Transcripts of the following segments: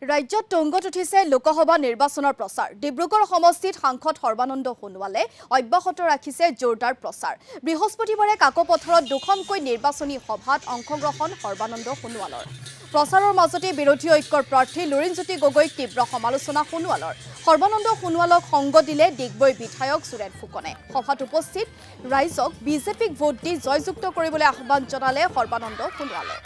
ৰাজ্যত টংগত উঠিছে লোকসভা নিৰ্বাচনৰ প্ৰচাৰ ডিব্ৰুগড় সমষ্টিত সাংসদ সৰ্বানন্দ সোণোৱালে অব্যাহত ৰাখিছে জোৰদাৰ প্ৰচাৰ বৃহস্পতিবাৰে কাকপথাৰত দুখনকৈ নিৰ্বাচনী সভাত অংশগ্ৰহণ সৰ্বানন্দ সোণোৱালৰ প্ৰচাৰৰ মাজতে বিৰোধী ঐক্যৰ প্ৰাৰ্থী লুৰিণজ্যোতি গগৈক তীব্ৰ সমালোচনা সোণোৱালৰ সৰ্বানন্দ সোণোৱালক সংগ দিলে ডিগবৈ বিধায়ক সুৰেন ফুকনে সভাত উপস্থিত ৰাইজক বিজেপিক ভোট দি জয়যুক্ত কৰিবলৈ আহ্বান জনালে সৰ্বানন্দ সোণোৱালে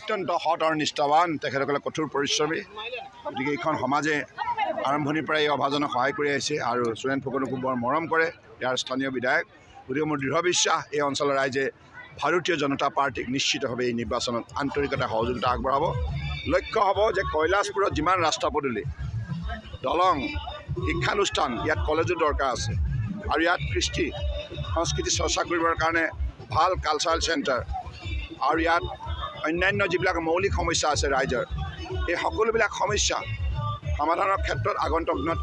অত্যন্ত সৎ আৰু নিষ্ঠাৱান তেখেতসকলে কঠোৰ পৰিশ্ৰমী গতিকে এইখন সমাজে আৰম্ভণিৰ পৰাই এই অভাজনক সহায় কৰি আহিছে আৰু সুৰেন ফুকনকো বৰ মৰম কৰে ইয়াৰ স্থানীয় বিধায়ক গতিকে মোৰ দৃঢ় বিশ্বাস এই অঞ্চলৰ ৰাইজে ভাৰতীয় জনতা পাৰ্টিক নিশ্চিতভাৱে এই নিৰ্বাচনত আন্তৰিকতা সহযোগিতা আগবঢ়াব লক্ষ্য হ'ব যে কৈলাশপুৰত যিমান ৰাস্তা পদূলি দলং শিক্ষানুষ্ঠান ইয়াত কলেজো দৰকাৰ আছে আৰু ইয়াত কৃষ্টি সংস্কৃতি চৰ্চা কৰিবৰ কাৰণে ভাল কালচাৰেল চেণ্টাৰ আৰু ইয়াত অন্যান্য যিবিলাক মৌলিক সমস্যা আছে ৰাইজৰ এই সকলোবিলাক সমস্যা সমাধানৰ ক্ষেত্ৰত আগন্তুক দিনত